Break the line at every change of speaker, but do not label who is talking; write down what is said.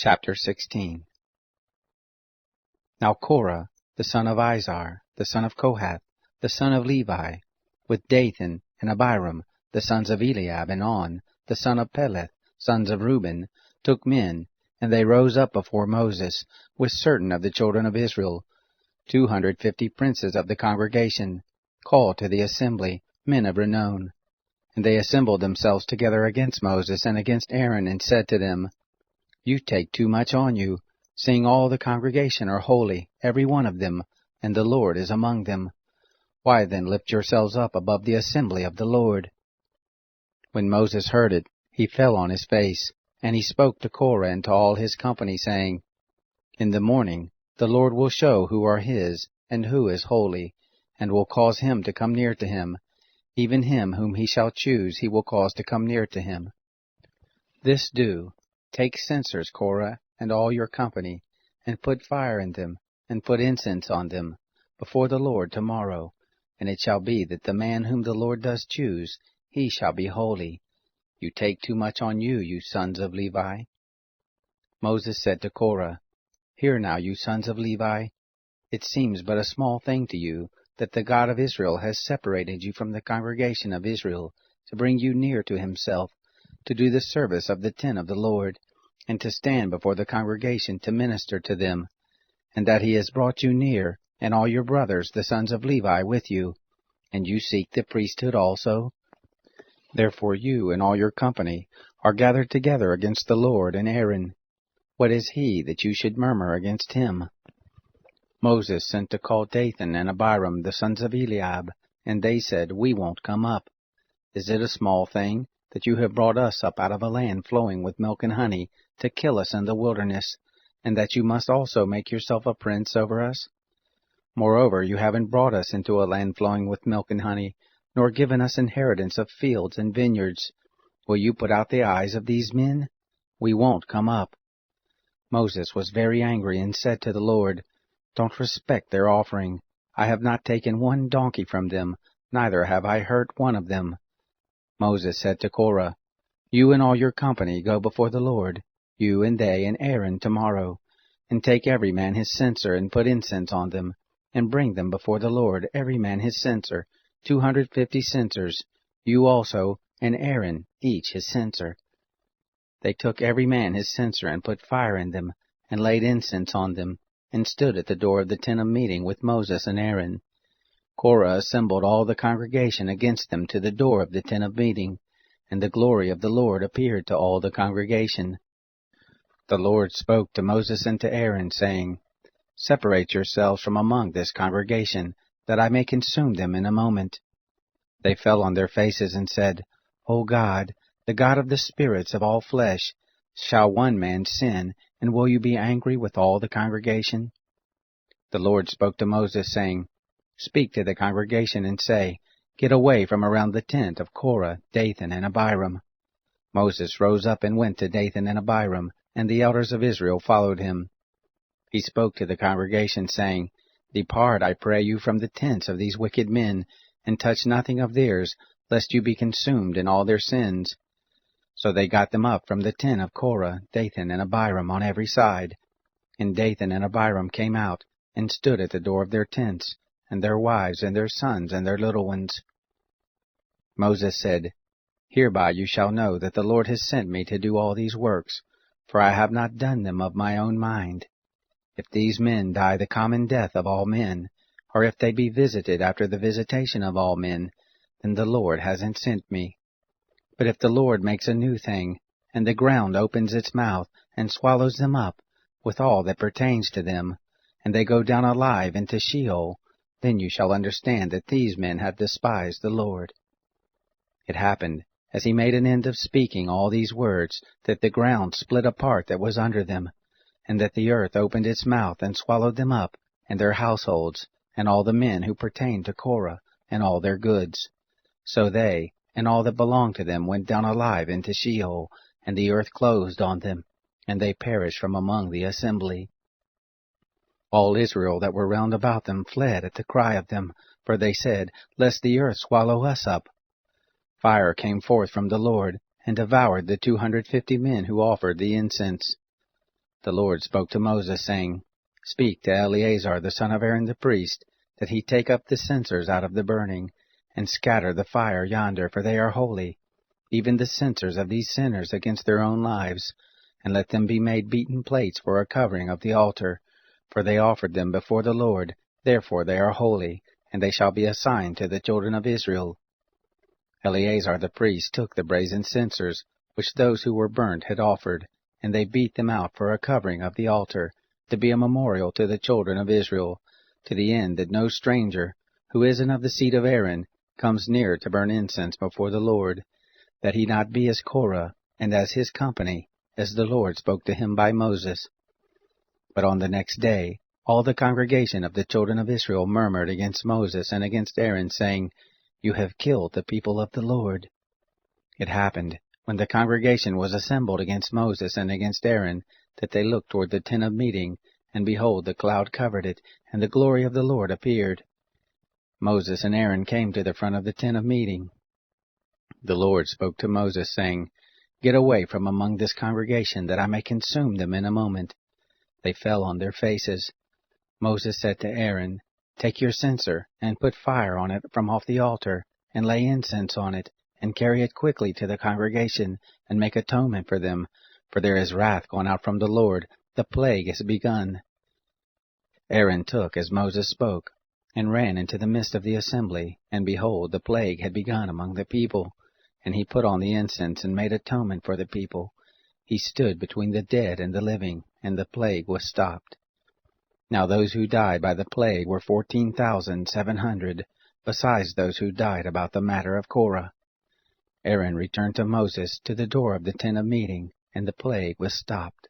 Chapter 16. Now Korah, the son of Izhar, the son of Kohath, the son of Levi, with Dathan and Abiram, the sons of Eliab, and On, the son of Peleth, sons of Reuben, took men, and they rose up before Moses, with certain of the children of Israel, 250 princes of the congregation, called to the assembly, men of renown. And they assembled themselves together against Moses and against Aaron, and said to them, You take too much on you, seeing all the congregation are holy, every one of them, and the Lord is among them. Why then lift yourselves up above the assembly of the Lord? When Moses heard it, he fell on his face, and he spoke to Korah and to all his company, saying, In the morning the Lord will show who are his, and who is holy, and will cause him to come near to him. Even him whom he shall choose he will cause to come near to him. This do. Take censers, Korah, and all your company, and put fire in them, and put incense on them, before the Lord tomorrow. And it shall be that the man whom the Lord does choose, he shall be holy. You take too much on you, you sons of Levi. Moses said to Korah, Hear now, you sons of Levi. It seems but a small thing to you, that the God of Israel has separated you from the congregation of Israel, to bring you near to himself, to do the service of the tent of the Lord, and to stand before the congregation to minister to them, and that he has brought you near, and all your brothers the sons of Levi with you, and you seek the priesthood also? Therefore you and all your company are gathered together against the Lord and Aaron. What is he that you should murmur against him? Moses sent to call Dathan and Abiram the sons of Eliab, and they said, We won't come up. Is it a small thing that you have brought us up out of a land flowing with milk and honey, to kill us in the wilderness, and that you must also make yourself a prince over us? Moreover, you haven't brought us into a land flowing with milk and honey, nor given us inheritance of fields and vineyards. Will you put out the eyes of these men? We won't come up. Moses was very angry, and said to the Lord, Don't respect their offering. I have not taken one donkey from them, neither have I hurt one of them. Moses said to Korah, You and all your company go before the Lord, you and they and Aaron tomorrow, and take every man his censer, and put incense on them, and bring them before the Lord, every man his censer, 250 censers, you also, and Aaron, each his censer. They took every man his censer, and put fire in them, and laid incense on them, and stood at the door of the tent of meeting with Moses and Aaron. Korah assembled all the congregation against them to the door of the tent of meeting, and the glory of the Lord appeared to all the congregation. The Lord spoke to Moses and to Aaron, saying, Separate yourselves from among this congregation, that I may consume them in a moment. They fell on their faces and said, O God, the God of the spirits of all flesh, shall one man sin, and will you be angry with all the congregation? The Lord spoke to Moses, saying, Speak to the congregation and say, Get away from around the tent of Korah, Dathan, and Abiram. Moses rose up and went to Dathan and Abiram, and the elders of Israel followed him. He spoke to the congregation, saying, Depart, I pray you, from the tents of these wicked men, and touch nothing of theirs, lest you be consumed in all their sins. So they got them up from the tent of Korah, Dathan, and Abiram on every side. And Dathan and Abiram came out, and stood at the door of their tents, and their wives, and their sons, and their little ones. Moses said, Hereby you shall know that the Lord has sent me to do all these works, for I have not done them of my own mind. If these men die the common death of all men, or if they be visited after the visitation of all men, then the Lord hasn't sent me. But if the Lord makes a new thing, and the ground opens its mouth, and swallows them up, with all that pertains to them, and they go down alive into Sheol, then you shall understand that these men have despised the Lord. It happened, as he made an end of speaking all these words, that the ground split apart that was under them, and that the earth opened its mouth and swallowed them up, and their households, and all the men who pertained to Korah, and all their goods. So they, and all that belonged to them, went down alive into Sheol, and the earth closed on them, and they perished from among the assembly. All Israel that were round about them fled at the cry of them, for they said, Lest the earth swallow us up. Fire came forth from the Lord, and devoured the 250 men who offered the incense. The Lord spoke to Moses, saying, Speak to Eleazar the son of Aaron the priest, that he take up the censers out of the burning, and scatter the fire yonder, for they are holy, even the censers of these sinners against their own lives, and let them be made beaten plates for a covering of the altar, for they offered them before the Lord, therefore they are holy, and they shall be a sign to the children of Israel. Eleazar the priest took the brazen censers, which those who were burnt had offered, and they beat them out for a covering of the altar, to be a memorial to the children of Israel, to the end that no stranger, who isn't of the seed of Aaron, comes near to burn incense before the Lord, that he not be as Korah, and as his company, as the Lord spoke to him by Moses. But on the next day, all the congregation of the children of Israel murmured against Moses and against Aaron, saying, You have killed the people of the Lord. It happened, when the congregation was assembled against Moses and against Aaron, that they looked toward the tent of meeting, and behold, the cloud covered it, and the glory of the Lord appeared. Moses and Aaron came to the front of the tent of meeting. The Lord spoke to Moses, saying, Get away from among this congregation, that I may consume them in a moment. They fell on their faces. Moses said to Aaron, Take your censer, and put fire on it from off the altar, and lay incense on it, and carry it quickly to the congregation, and make atonement for them, for there is wrath gone out from the Lord, the plague has begun. Aaron took as Moses spoke, and ran into the midst of the assembly, and behold, the plague had begun among the people. And he put on the incense, and made atonement for the people. He stood between the dead and the living, and the plague was stopped. Now those who died by the plague were 14,700, besides those who died about the matter of Korah. Aaron returned to Moses to the door of the tent of meeting, and the plague was stopped.